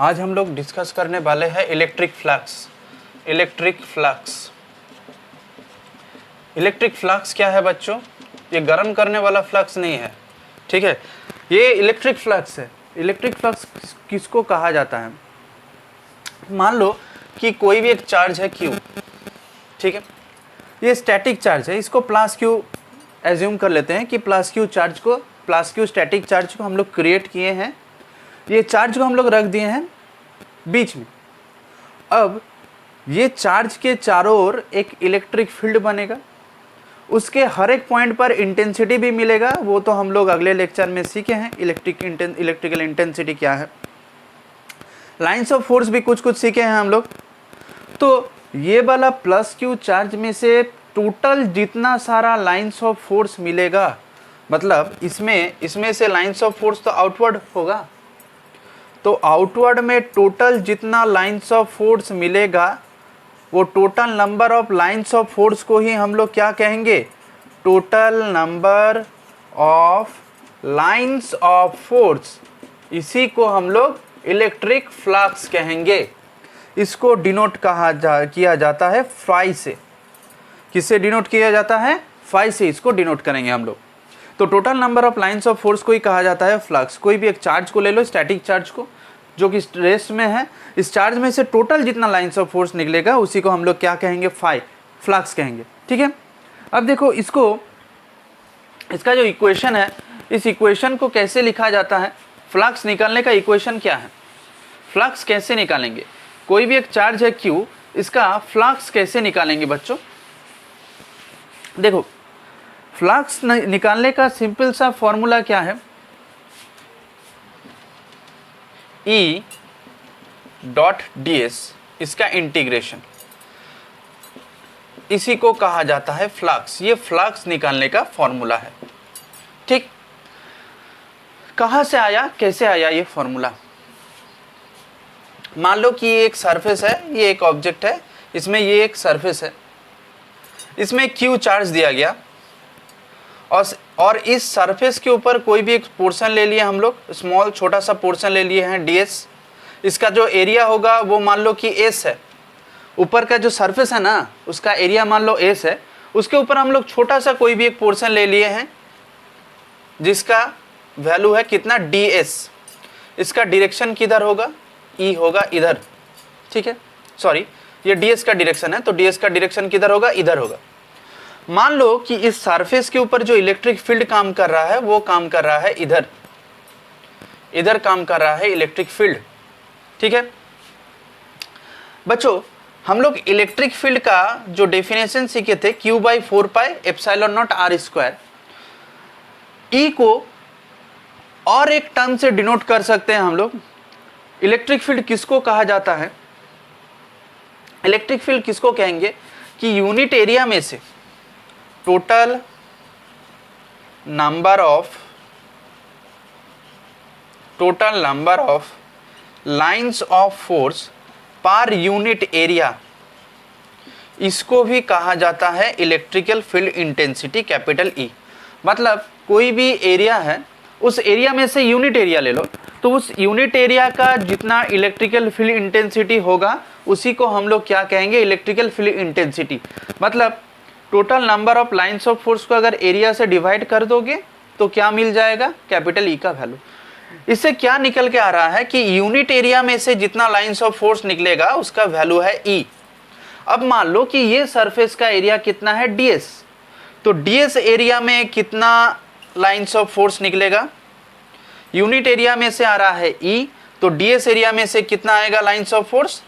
आज हम लोग डिस्कस करने वाले हैं इलेक्ट्रिक फ्लक्स। इलेक्ट्रिक फ्लक्स क्या है बच्चों? ये गर्म करने वाला फ्लक्स नहीं है, ठीक है, ये इलेक्ट्रिक फ्लक्स है। इलेक्ट्रिक फ्लक्स किसको कहा जाता है? मान लो कि कोई भी एक चार्ज है Q, ठीक है, ये स्टैटिक चार्ज है, इसको प्लस Q एज्यूम कर लेते हैं कि प्लस Q स्टैटिक चार्ज को हम लोग क्रिएट किए हैं, ये चार्ज को हम लोग रख दिए हैं बीच में। अब ये चार्ज के चारों ओर एक इलेक्ट्रिक फील्ड बनेगा, उसके हर एक पॉइंट पर इंटेंसिटी भी मिलेगा, वो तो हम लोग अगले लेक्चर में सीखे हैं इलेक्ट्रिकल इंटेंसिटी क्या है। लाइंस ऑफ फोर्स भी कुछ सीखे हैं हम लोग। तो ये वाला प्लस Q चार्ज में से टोटल जितना सारा लाइंस ऑफ फोर्स मिलेगा, मतलब इसमें से लाइंस ऑफ फोर्स तो आउटवर्ड होगा, तो आउटवर्ड में टोटल जितना लाइंस ऑफ फोर्स मिलेगा वो total number of lines of force को ही हम लोग क्या कहेंगे? Total number of lines of force. इसी को हम लोग इलेक्ट्रिक फ्लक्स कहेंगे। इसको डिनोट किया जाता है फाई से। किससे डिनोट किया जाता है? फाई से इसको डिनोट करेंगे हम लोग। तो total number of lines of force को ही कहा जाता है फ्लक्स। कोई भी एक चार्ज को ले लो, स्टैटिक चार्ज को, जो कि रेस्ट में है, इस चार्ज में से टोटल जितना लाइंस ऑफ फोर्स निकलेगा उसी को हम लोग क्या कहेंगे? फाई, फ्लक्स कहेंगे, ठीक है। अब देखो इसका जो इक्वेशन है, इस इक्वेशन को कैसे लिखा जाता है? फ्लक्स निकालने का इक्वेशन क्या है? फ्लक्स कैसे निकालेंगे? कोई भी एक चार्ज है Q, इसका फ्लक्स कैसे निकालेंगे बच्चों? देखो, फ्लक्स निकालने का सिंपल सा फॉर्मूला क्या है? E डॉट ds, इसका इंटीग्रेशन, इसी को कहा जाता है फ्लक्स। ये फ्लक्स निकालने का फॉर्मूला है, ठीक। कहाँ से आया, कैसे आया ये फॉर्मूला? मान लो कि ये एक सरफेस है, ये एक ऑब्जेक्ट है, इसमें ये एक सरफेस है, इसमें Q चार्ज दिया गया, और इस सरफेस के ऊपर कोई भी एक पोर्शन ले लिए हम लोग, स्मॉल छोटा सा पोर्शन ले लिए हैं ds। इसका जो एरिया होगा वो मान लो कि S है। ऊपर का जो सरफेस है ना, उसका एरिया मान लो S है, उसके ऊपर हम लोग छोटा सा कोई भी एक पोर्शन ले लिए हैं जिसका वैल्यू है कितना? ds। इसका डायरेक्शन किधर होगा? E होगा, इधर, ठीक है। सॉरी, ये ds का डायरेक्शन है, तो ds का डायरेक्शन किधर होगा? इधर होगा। मान लो कि इस सरफेस के ऊपर जो इलेक्ट्रिक फील्ड काम कर रहा है वो काम कर रहा है इधर काम कर रहा है इलेक्ट्रिक फील्ड, ठीक है बच्चों। हम लोग इलेक्ट्रिक फील्ड का जो डेफिनेशन सीखे थे, Q/4πε0r², E को और एक टर्म से डिनोट कर सकते हैं हम लोग। इलेक्ट्रिक फील्ड किसको कहा जाता है? इलेक्ट्रिक फील्ड किसको कहेंगे कि यूनिट एरिया में से total number of lines of force per unit area, इसको भी कहा जाता है electrical field intensity, capital E। मतलब कोई भी एरिया है, उस एरिया में से यूनिट एरिया ले लो, तो उस यूनिट एरिया का जितना इलेक्ट्रिकल फील्ड इंटेंसिटी होगा उसी को हम लोग क्या कहेंगे? Electrical field intensity. मतलब total number of lines of force को अगर एरिया से डिवाइड कर दोगे तो क्या मिल जाएगा? कैपिटल E का वैल्यू। इससे क्या निकल के आ रहा है कि यूनिट एरिया में से जितना लाइंस ऑफ फोर्स निकलेगा उसका वैल्यू है E। अब मान लो कि ये सरफेस का एरिया कितना है? ds। तो ds एरिया में कितना लाइंस ऑफ फोर्स निकलेगा? यूनिट एरिया में से आ रहा है E, तो ds एरिया में से कितना आएगा lines of force?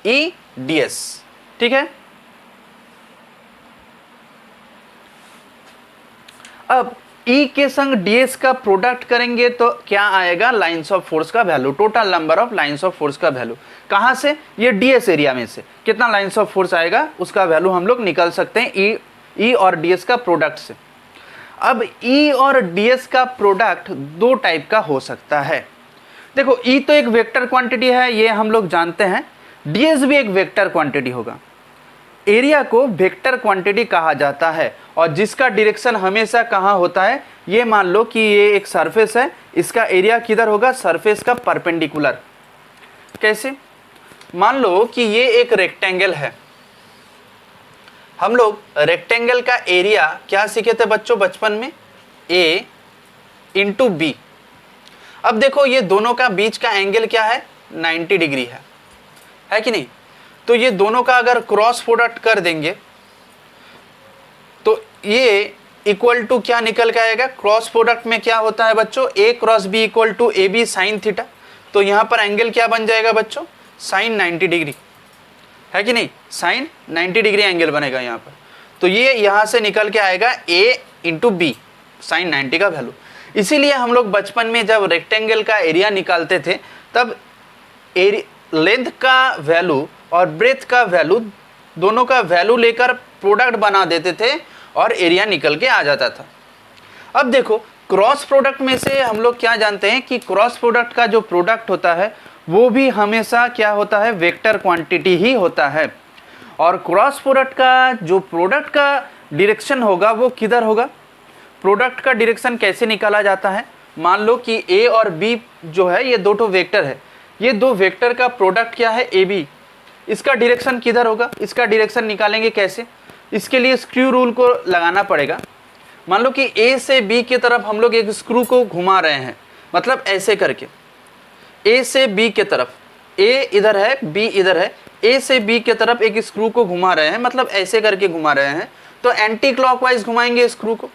E ds, ठीक है। अब E के संग ds का प्रोडक्ट करेंगे तो क्या आएगा? लाइंस ऑफ फोर्स का value, total number of lines of force का वैल्यू। कहां से? ये ds एरिया में से कितना लाइंस ऑफ फोर्स आएगा उसका वैल्यू हम लोग निकाल सकते हैं E और ds का प्रोडक्ट से। अब E और ds का प्रोडक्ट दो टाइप का हो सकता है। देखो, E तो एक वेक्टर क्वांटिटी है, ये हम लोग जानते हैं। ds भी एक वेक्टर क्वांटिटी होगा। एरिया को वेक्टर क्वांटिटी कहा जाता है, और जिसका डायरेक्शन हमेशा कहाँ होता है? ये मान लो कि ये एक सरफेस है, इसका एरिया किधर होगा? सरफेस का परपेंडिकुलर। कैसे? मान लो कि ये एक रेक्टेंगल है। हम लोग रेक्टेंगल का एरिया क्या सीखे थे बच्चों बचपन में? A into B. अब देखो ये दोनों का बीच का एंगल क्या है? 90 डिग्री है कि नहीं? तो ये दोनों का अगर क्रॉस प्रोडक्ट कर देंगे तो ये इक्वल टू क्या निकल के आएगा? क्रॉस प्रोडक्ट में क्या होता है बच्चों? A cross B equal to A B sine theta. तो यहाँ पर एंगल क्या बन जाएगा बच्चों? साइन 90 डिग्री, है कि नहीं? साइन 90 डिग्री एंगल बनेगा यहाँ पर। तो ये यहाँ से निकल के आएगा A इंटू बी साइन 90 का वैल्यू। इसीलिए हम लोग बचपन में जब रेक्टेंगल का एरिया निकालते थे तब लेंथ का वैल्यू और ब्रेथ का वैल्यू, दोनों का वैल्यू लेकर प्रोडक्ट बना देते थे और एरिया निकल के आ जाता था। अब देखो क्रॉस प्रोडक्ट में से हम लोग क्या जानते हैं कि क्रॉस प्रोडक्ट का जो प्रोडक्ट होता है वो भी हमेशा क्या होता है? वेक्टर क्वांटिटी ही होता है। और क्रॉस प्रोडक्ट का जो प्रोडक्ट का डायरेक्शन होगा वो किधर होगा? प्रोडक्ट का डायरेक्शन कैसे निकाला जाता है? मान लो कि A और B जो है ये दो वेक्टर है, ये दो वेक्टर का प्रोडक्ट क्या है? AB। इसका डायरेक्शन किधर होगा? इसका डायरेक्शन निकालेंगे कैसे? इसके लिए स्क्रू रूल को लगाना पड़ेगा। मान लो कि A से B की तरफ हम लोग एक स्क्रू को घुमा रहे हैं, मतलब ऐसे करके A से B की तरफ, A इधर है B इधर है, A से B की तरफ एक स्क्रू को घुमा रहे हैं, मतलब ऐसे करके घुमा रहे हैं। तो एंटी क्लॉकवाइज घुमाएंगे स्क्रू को।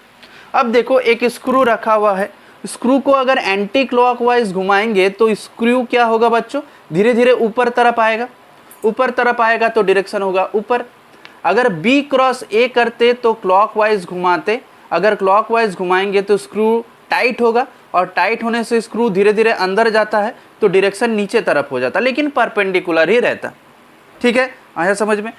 अब देखो एक स्क्रू रखा हुआ है, स्क्रू को अगर एंटी क्लॉकवाइज घुमाएंगे तो स्क्रू क्या होगा बच्चों? धीरे धीरे ऊपर तरफ आएगा, ऊपर तरफ आएगा तो डायरेक्शन होगा ऊपर। अगर B क्रॉस A करते तो क्लॉकवाइज घुमाते, अगर क्लॉकवाइज घुमाएंगे तो स्क्रू टाइट होगा और टाइट होने से स्क्रू धीरे धीरे अंदर जाता है तो डायरेक्शन नीचे तरफ हो जाता, लेकिन परपेंडिकुलर ही रहता। ठीक है, आया समझ में?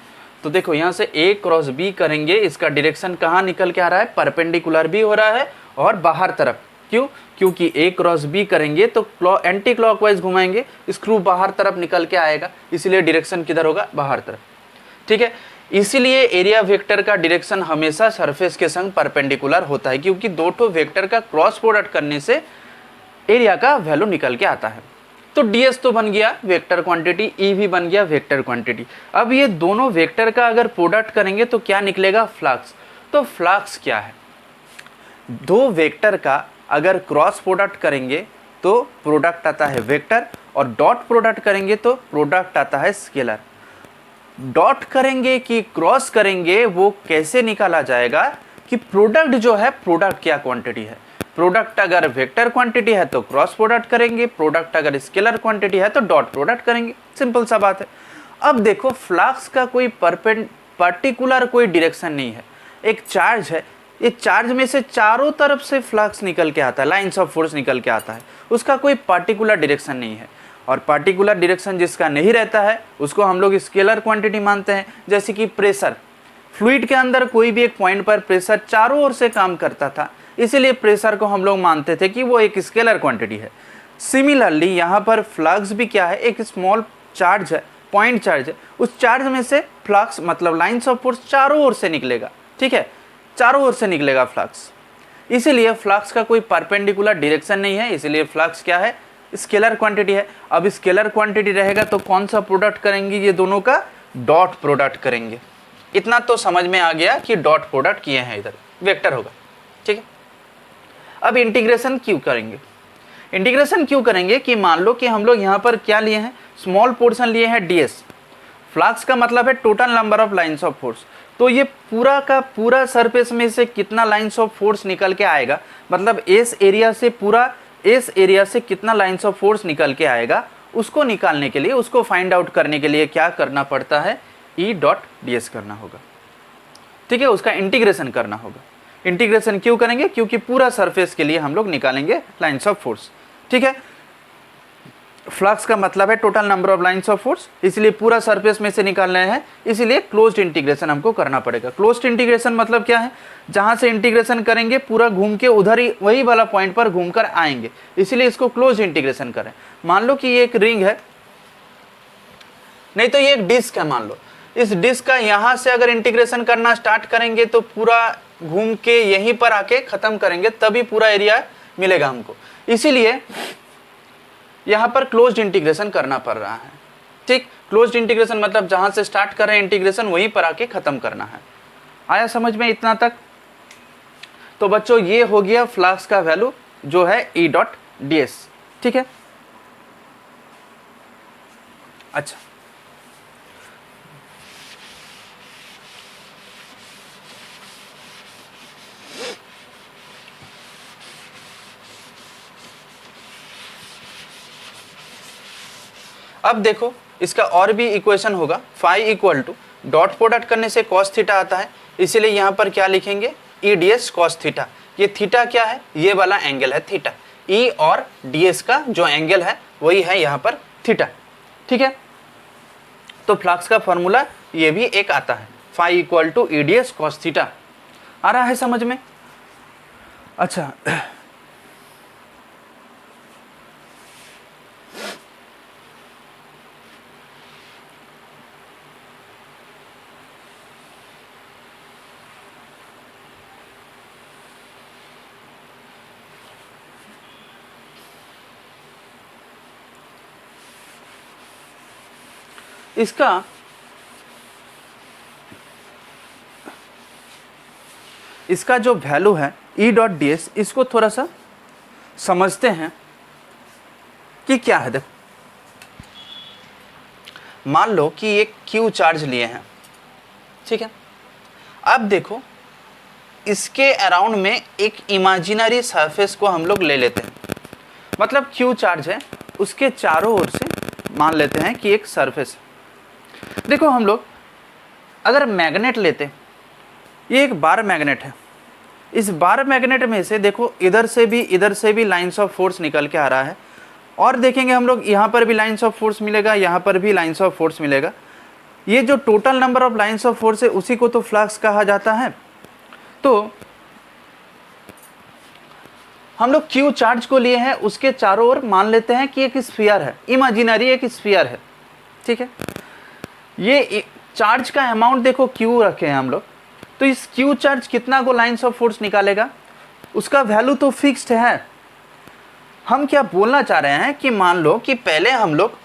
तो देखो यहाँ से A क्रॉस B करेंगे, इसका डायरेक्शन कहाँ निकल के आ रहा है? परपेंडिकुलर भी हो रहा है और बाहर तरफ। क्यों? क्योंकि A क्रॉस B करेंगे तो एंटी क्लॉकवाइज घुमाएंगे, स्क्रू बाहर तरफ निकल के आएगा, इसलिए डायरेक्शन किधर होगा? बाहर तरफ। ठीक है, इसीलिए एरिया वेक्टर का डायरेक्शन हमेशा सरफेस के संग परपेंडिकुलर होता है, क्योंकि दो ठो वेक्टर का क्रॉस प्रोडक्ट करने से एरिया का वैल्यू निकल के आता है। तो ds तो बन गया वेक्टर क्वांटिटी, E भी बन गया वेक्टर क्वांटिटी। अब ये दोनों वेक्टर का अगर प्रोडक्ट करेंगे तो क्या निकलेगा? फ्लक्स। तो फ्लक्स क्या है? दो वेक्टर का अगर क्रॉस प्रोडक्ट करेंगे तो प्रोडक्ट आता है वेक्टर, और डॉट प्रोडक्ट करेंगे तो प्रोडक्ट आता है स्केलर। डॉट करेंगे कि क्रॉस करेंगे वो कैसे निकाला जाएगा कि प्रोडक्ट जो है, प्रोडक्ट क्या क्वांटिटी है? प्रोडक्ट अगर वेक्टर क्वांटिटी है तो क्रॉस प्रोडक्ट करेंगे, प्रोडक्ट अगर स्केलर क्वांटिटी है तो डॉट प्रोडक्ट करेंगे। सिंपल सा बात है। अब देखो फ्लक्स का कोई पर्टिकुलर कोई डायरेक्शन नहीं है। एक चार्ज है, ये चार्ज में से चारों तरफ से फ्लक्स निकल के आता है, लाइन्स ऑफ फोर्स निकल के आता है, उसका कोई पर्टिकुलर डायरेक्शन नहीं है। और पर्टिकुलर डायरेक्शन जिसका नहीं रहता है उसको हम लोग स्केलर क्वांटिटी मानते हैं। जैसे कि प्रेशर, फ्लूइड के अंदर कोई भी एक पॉइंट पर प्रेशर चारों ओर से काम करता था, इसीलिए प्रेशर को हम लोग मानते थे कि वो एक स्केलर क्वांटिटी है। सिमिलरली यहाँ पर फ्लक्स भी क्या है? एक स्मॉल चार्ज है, पॉइंट चार्ज है, उस चार्ज में से फ्लक्स मतलब लाइन्स ऑफ फोर्स चारों ओर से निकलेगा। ठीक है, चारों ओर से निकलेगा फ्लक्स, इसीलिए फ्लक्स का कोई परपेंडिकुलर डायरेक्शन नहीं है, इसीलिए फ्लक्स क्या है? स्केलर क्वांटिटी है। अब स्केलर क्वांटिटी रहेगा तो कौन सा प्रोडक्ट करेंगे? ये दोनों का डॉट प्रोडक्ट करेंगे। इतना तो समझ में आ गया कि डॉट प्रोडक्ट किए हैं, इधर वेक्टर होगा। ठीक है, अब इंटीग्रेशन क्यों करेंगे? इंटीग्रेशन क्यों करेंगे कि मान लो कि हम लोग यहाँ पर क्या लिए हैं? स्मॉल पोर्शन लिए हैं ds। फ्लक्स का मतलब है total number of lines of force. तो ये पूरा का पूरा सरफेस में से कितना लाइन्स ऑफ फोर्स निकल के आएगा, मतलब इस एरिया से पूरा इस एरिया से कितना लाइन्स ऑफ फोर्स निकल के आएगा, उसको निकालने के लिए, उसको फाइंड आउट करने के लिए क्या करना पड़ता है? E डॉट ds करना होगा। ठीक है, उसका इंटीग्रेशन करना होगा। इंटीग्रेशन क्यों करेंगे? क्योंकि पूरा सरफेस के लिए हम लोग निकालेंगे लाइन्स ऑफ फोर्स। ठीक है, फ्लक्स का मतलब है total number of lines of force, इसलिए पूरा सरफेस में से निकालना है, इसीलिए क्लोज्ड इंटीग्रेशन हमको करना पड़ेगा। क्लोज्ड इंटीग्रेशन मतलब क्या है? जहां से इंटीग्रेशन करेंगे पूरा घूम के उधर ही वही वाला पॉइंट पर घूमकर आएंगे, इसलिए इसको क्लोज्ड इंटीग्रेशन करें। मान लो कि ये एक रिंग है, नहीं तो ये एक डिस्क है मान लो, इस डिस्क का यहाँ से अगर इंटीग्रेशन करना स्टार्ट करेंगे तो पूरा घूम के यहीं पर आके खत्म करेंगे, तभी पूरा एरिया मिलेगा हमको, इसीलिए यहाँ पर क्लोज्ड इंटीग्रेशन करना पड़ रहा है। ठीक, क्लोज्ड इंटीग्रेशन मतलब जहां से स्टार्ट कर रहे हैं इंटीग्रेशन वहीं पर आके खत्म करना है। आया समझ में इतना तक? तो बच्चों ये हो गया फ्लक्स का वैल्यू जो है ई डॉट डी एस। ठीक है, अच्छा अब देखो इसका और भी इक्वेशन होगा, phi equal to dot product करने से कॉस थीटा आता है, इसीलिए यहाँ पर क्या लिखेंगे ई डी एस कॉस थीटा। ये थीटा क्या है, ये वाला एंगल है थीटा, ई और डी एस का जो एंगल है वही है यहाँ पर थीटा। ठीक है, तो फ्लक्स का फॉर्मूला ये भी एक आता है, phi equal to E D S cos theta. आ रहा है समझ में? अच्छा इसका जो वैल्यू है ई डॉट डी एस, इसको थोड़ा सा समझते हैं कि क्या है। देखो मान लो कि एक क्यू चार्ज लिए हैं, ठीक है। अब देखो इसके अराउंड में एक इमेजिनरी सरफेस को हम लोग ले लेते हैं, मतलब क्यू चार्ज है उसके चारों ओर से मान लेते हैं कि एक सरफेस है। देखो हम लोग अगर मैग्नेट लेते, ये एक बार मैग्नेट है, इस बार मैग्नेट में से देखो इधर से भी लाइंस ऑफ फोर्स निकल के आ रहा है, और देखेंगे हम लोग यहाँ पर भी लाइंस ऑफ फोर्स मिलेगा, यहाँ पर भी लाइंस ऑफ फोर्स मिलेगा। ये जो total number of lines of force है उसी को तो फ्लक्स कहा जाता है। तो हम लोग क्यू चार्ज को लिए हैं, उसके चारों ओर मान लेते हैं कि एक स्फीयर है, इमेजिनरी एक स्फीयर है, ठीक है। ये चार्ज का अमाउंट देखो क्यू रखे हैं हम लोग, तो इस क्यू चार्ज कितना को लाइंस ऑफ फोर्स निकालेगा, उसका वैल्यू तो फिक्स्ड है। हम क्या बोलना चाह रहे हैं कि मान लो कि पहले हम लोग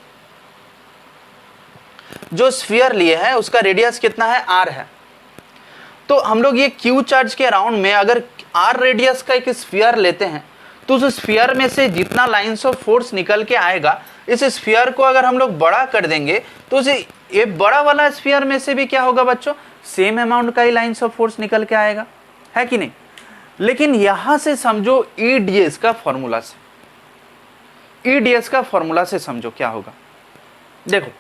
जो स्फीयर लिए हैं उसका रेडियस कितना है, आर है। तो हम लोग ये क्यू चार्ज के अराउंड में अगर आर रेडियस का एक स्फीयर लेते हैं तो उस स्फीयर में से जितना लाइंस ऑफ फोर्स निकल के आएगा, इस स्फीयर को अगर हम लोग बड़ा कर देंगे तो उसे ये बड़ा वाला स्फीयर में से भी क्या होगा बच्चों, सेम अमाउंट का ही लाइंस ऑफ फोर्स निकल के आएगा, है कि नहीं। लेकिन यहां से समझो ईडीएस का फॉर्मूला से, ईडीएस का फॉर्मूला से समझो क्या होगा। देखो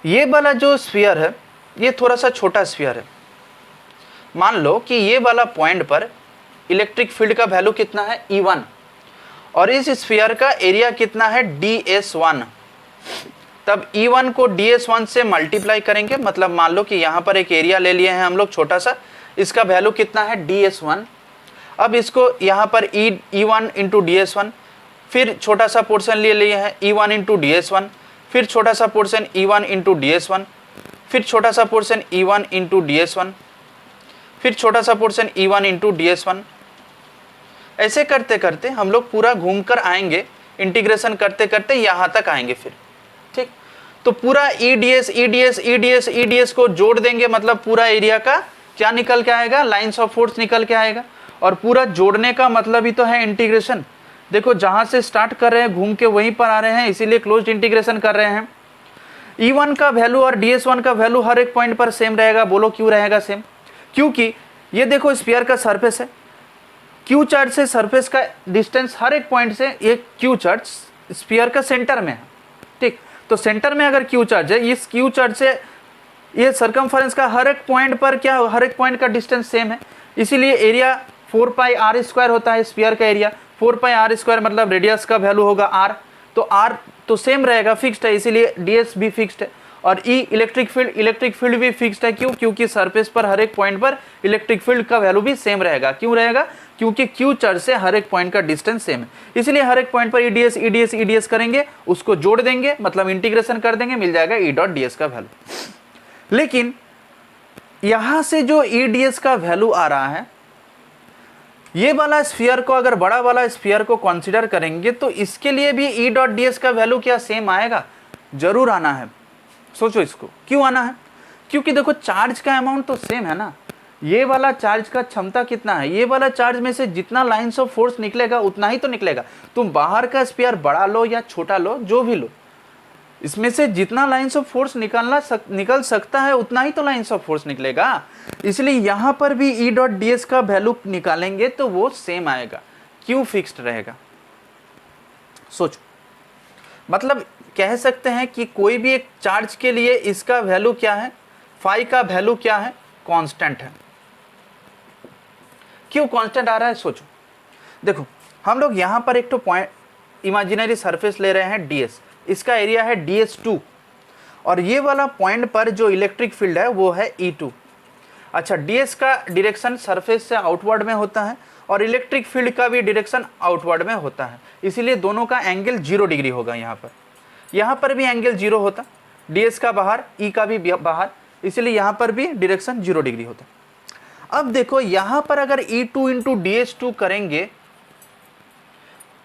ये वाला जो स्फीयर है ये थोड़ा सा छोटा स्फीयर है। मान लो कि ये वाला पॉइंट पर इलेक्ट्रिक फील्ड का वैल्यू कितना है E1, और इस स्फीयर का एरिया कितना है DS1। तब E1 को DS1 से मल्टीप्लाई करेंगे, मतलब मान लो कि यहाँ पर एक एरिया ले लिए हैं हम लोग छोटा सा, इसका वैल्यू कितना है DS1। अब इसको यहाँ पर E1 इंटू DS1, फिर छोटा सा पोर्शन ले लिए हैं E1 इंटू DS1, फिर छोटा सा पोर्शन E1 इंटू DS1, फिर छोटा सा पोर्शन E1 इंटू DS1, फिर छोटा सा पोर्शन E1 इंटू DS1। ऐसे करते करते हम लोग पूरा घूम कर आएंगे, इंटीग्रेशन करते करते यहाँ तक आएंगे फिर, ठीक। तो पूरा EDS EDS EDS EDS को जोड़ देंगे, मतलब पूरा एरिया का क्या निकल के आएगा, लाइंस ऑफ फोर्स निकल के आएगा। और पूरा जोड़ने का मतलब ही तो है इंटीग्रेशन। देखो जहाँ से स्टार्ट कर रहे हैं घूम के वहीं पर आ रहे हैं, इसीलिए क्लोज्ड इंटीग्रेशन कर रहे हैं। E1 का वैल्यू और DS1 का वैल्यू हर एक पॉइंट पर सेम रहेगा। बोलो क्यों रहेगा सेम? क्योंकि ये देखो स्फीयर का सरफेस है, क्यू चार्ज से सरफेस का डिस्टेंस हर एक पॉइंट से, ये क्यू चार्ज स्फीयर का सेंटर में है, ठीक। तो सेंटर में अगर क्यू चार्ज है, इस क्यू चार्ज से ये सरकमफरेंस का हर एक पॉइंट पर क्या, हर एक पॉइंट का डिस्टेंस सेम है, इसीलिए एरिया 4πr² होता है स्फीयर का एरिया। 4πr² मतलब रेडियस का वैल्यू होगा r, तो r तो सेम रहेगा, फिक्स्ड है, इसीलिए ds भी फिक्स्ड है। और E इलेक्ट्रिक फील्ड भी फिक्स्ड है। क्यों? क्योंकि सरफेस पर हर एक पॉइंट पर इलेक्ट्रिक फील्ड का वैल्यू भी सेम रहेगा। क्यों रहेगा? क्योंकि क्यू चार्ज से हर एक पॉइंट का डिस्टेंस सेम है, इसलिए हर एक पॉइंट पर EDS EDS EDS करेंगे, उसको जोड़ देंगे, मतलब इंटीग्रेशन कर देंगे, मिल जाएगा E डॉट ds का वैल्यू। लेकिन यहां से जो EDS का वैल्यू आ रहा है, ये वाला स्फीयर को अगर बड़ा वाला स्फीयर को कंसीडर करेंगे तो इसके लिए भी E डॉट ds का वैल्यू क्या सेम आएगा? जरूर आना है। सोचो इसको, क्यों आना है? क्योंकि देखो चार्ज का अमाउंट तो सेम है ना, ये वाला चार्ज का क्षमता कितना है, ये वाला चार्ज में से जितना लाइंस ऑफ फोर्स निकलेगा उतना ही तो निकलेगा। तुम बाहर का स्फीयर बड़ा लो या छोटा लो, जो भी लो, इसमें से जितना लाइंस ऑफ फोर्स निकल सकता है उतना ही तो लाइंस ऑफ फोर्स निकलेगा। इसलिए यहां पर भी ई डॉट डी एस का वैल्यू निकालेंगे तो वो सेम आएगा। क्यों फिक्स्ड रहेगा? सोचो, मतलब कह सकते हैं कि कोई भी एक चार्ज के लिए इसका वैल्यू क्या है, फाई का वैल्यू क्या है, कांस्टेंट है। क्यों कांस्टेंट आ रहा है? सोचो, देखो हम लोग यहां पर एक तो पॉइंट इमेजिनरी सरफेस ले रहे हैं ds, इसका एरिया है ds2 और ये वाला पॉइंट पर जो इलेक्ट्रिक फील्ड है वो है E2। अच्छा, ds का डायरेक्शन सरफेस से आउटवर्ड में होता है और इलेक्ट्रिक फील्ड का भी डायरेक्शन आउटवर्ड में होता है, इसीलिए दोनों का एंगल 0 डिग्री होगा। यहाँ पर भी एंगल 0 होता, ds का बाहर, E का भी बाहर, इसलिए यहाँ पर भी डायरेक्शन 0 डिग्री होता। अब देखो यहाँ पर अगर E2 इंटू ds2 करेंगे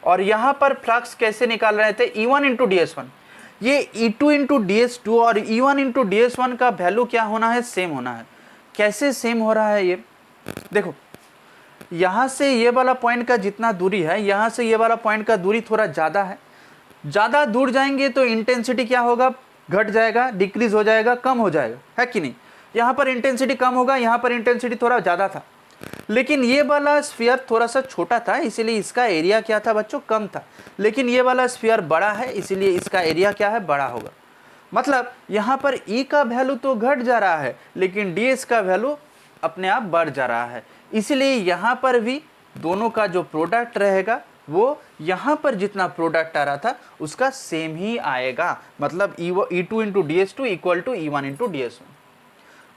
और यहाँ पर फ्लक्स कैसे निकाल रहे थे, E1 इंटू ds1, ये E2 इंटू ds2 और E1 इंटू ds1 का वैल्यू क्या होना है, सेम होना है। कैसे सेम हो रहा है ये देखो, यहाँ से ये वाला पॉइंट का जितना दूरी है, यहाँ से ये वाला पॉइंट का दूरी थोड़ा ज़्यादा है। ज़्यादा दूर जाएंगे तो इंटेंसिटी क्या होगा, घट जाएगा, डिक्रीज हो जाएगा, कम हो जाएगा, है कि नहीं? यहाँ पर इंटेंसिटी कम होगा, यहाँ पर इंटेंसिटी थोड़ा ज़्यादा था, लेकिन ये वाला स्फीयर थोड़ा सा छोटा था इसीलिए इसका एरिया क्या था बच्चों, कम था। लेकिन ये वाला स्फीयर बड़ा है इसीलिए इसका एरिया क्या है, बड़ा होगा। मतलब यहाँ पर E का वैल्यू तो घट जा रहा है लेकिन ds का वैल्यू अपने आप बढ़ जा रहा है, इसलिए यहाँ पर भी दोनों का जो प्रोडक्ट रहेगा वो यहाँ पर जितना प्रोडक्ट आ रहा था उसका सेम ही आएगा। मतलब E2 into ds2 equal to E1 into ds1।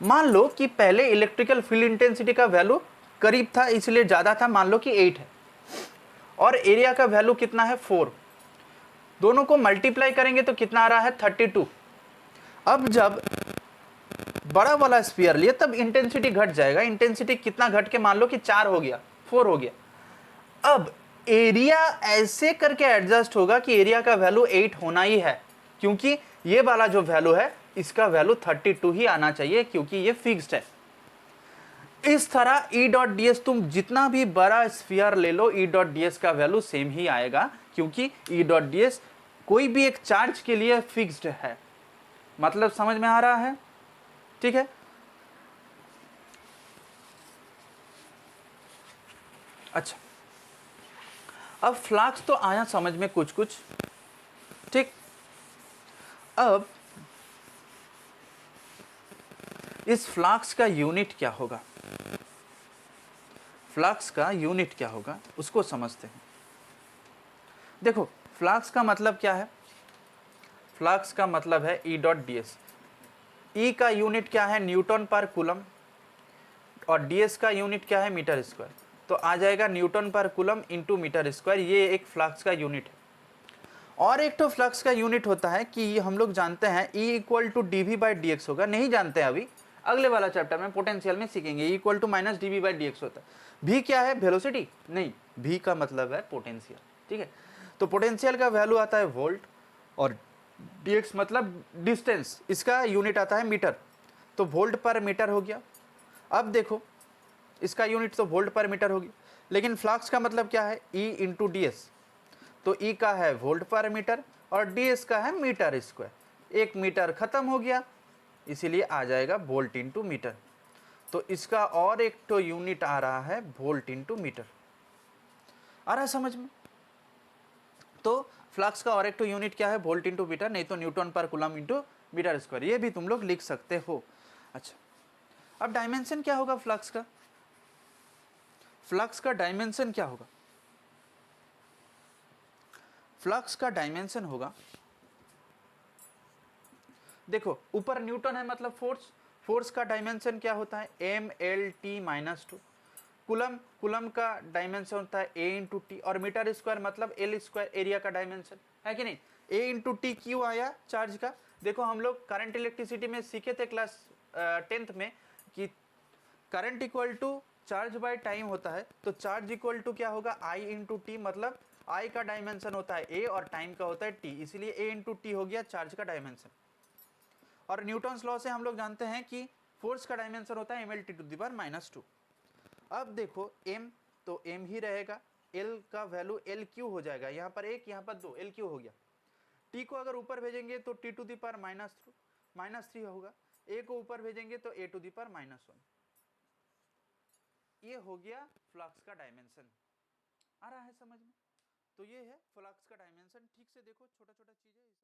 मान लो कि पहले इलेक्ट्रिकल फील्ड इंटेंसिटी का वैल्यू करीब था इसलिए ज़्यादा था, मान लो कि 8 है, और एरिया का वैल्यू कितना है, 4। दोनों को मल्टीप्लाई करेंगे तो कितना आ रहा है, 32। अब जब बड़ा वाला स्फीयर लिए तब इंटेंसिटी घट जाएगा, इंटेंसिटी कितना घट के मान लो कि 4 हो गया, 4 हो गया। अब एरिया ऐसे करके एडजस्ट होगा कि एरिया का वैल्यू 8 होना ही है, क्योंकि ये वाला जो वैल्यू है इसका वैल्यू 32 ही आना चाहिए क्योंकि ये फिक्स्ड है। इस तरह E डॉट ds तुम जितना भी बड़ा स्फीयर ले लो E डॉट ds का वैल्यू सेम ही आएगा क्योंकि E डॉट ds कोई भी एक चार्ज के लिए फिक्स्ड है। मतलब समझ में आ रहा है? ठीक है। अच्छा, अब फ्लक्स तो आया समझ में कुछ कुछ, ठीक। अब इस फ्लक्स का यूनिट क्या होगा, फ्लक्स का यूनिट क्या होगा उसको समझते हैं। देखो फ्लक्स का मतलब क्या है, फ्लक्स का मतलब है E डॉट ds। E का यूनिट क्या है, न्यूटन पर कूलम, और ds का यूनिट क्या है, मीटर स्क्वायर। तो आ जाएगा न्यूटन पर कूलम इंटू मीटर स्क्वायर, ये एक फ्लक्स का यूनिट है। और एक तो फ्लक्स का यूनिट होता है कि हम लोग जानते हैं E equal to dv by dx होगा, नहीं जानते हैं अभी, अगले वाला चैप्टर में पोटेंशियल में सीखेंगे। E equal to minus dv by dx होता है। v क्या है, वेलोसिटी नहीं, v का मतलब है पोटेंशियल, ठीक है। तो पोटेंशियल का वैल्यू आता है वोल्ट और dx मतलब डिस्टेंस, इसका यूनिट आता है मीटर, तो वोल्ट पर मीटर हो गया। अब देखो इसका यूनिट तो वोल्ट पर मीटर हो गया, लेकिन फ्लक्स का मतलब क्या है, E इंटू ds। तो E का है वोल्ट पर मीटर और ds का है मीटर स्क्वायर। एक मीटर खत्म हो गया इसीलिए आ जाएगा वोल्ट इंटू मीटर। तो इसका और एक तो यूनिट आ रहा है वोल्ट इंटू मीटर। आ रहा है समझ में? तो फ्लक्स का और एक तो यूनिट क्या है, वोल्ट इंटू मीटर, नहीं तो न्यूटन पर कूलम इंटू मीटर स्क्वायर, ये भी तुम लोग लिख सकते हो। अच्छा, अब डायमेंशन क्या होगा फ्लक्स का, फ्लक्स का डायमेंशन क्या होगा, फ्लक्स का डायमेंशन होगा, देखो ऊपर न्यूटन है मतलब फोर्स, फोर्स का डायमेंशन क्या होता है, mlt-2। कूलम, कूलम का डायमेंशन होता है a इंटू टी, और मीटर स्क्वायर मतलब l स्क्वायर, एरिया का डायमेंशन है कि नहीं। a इंटू टी क्यों आया चार्ज का, देखो हम लोग करंट इलेक्ट्रिसिटी में सीखे थे क्लास 10th में कि current equal to charge by time होता है। तो चार्ज इक्वल टू क्या होगा, I इंटू टी, मतलब आई का डायमेंशन होता है ए और टाइम का होता है टी, इसलिए ए इंटू टी हो गया चार्ज का डायमेंशन। और न्यूटन्स लॉ से हम लोग जानते हैं कि फोर्स का डायमेंशन होता है ml टू द पावर -2। अब देखो m तो m ही रहेगा, l का वैल्यू एल क्यू हो जाएगा, यहाँ पर एक यहाँ पर दो, एल क्यू हो गया। t को अगर ऊपर भेजेंगे तो t टू द पावर -3 होगा, a को ऊपर भेजेंगे तो a टू द पावर -1। ये हो गया फ्लक्स का डायमेंशन। आ रहा है समझ में? तो ये है फ्लक्स का डायमेंशन। ठीक से देखो, छोटा छोटा चीज है ये सब।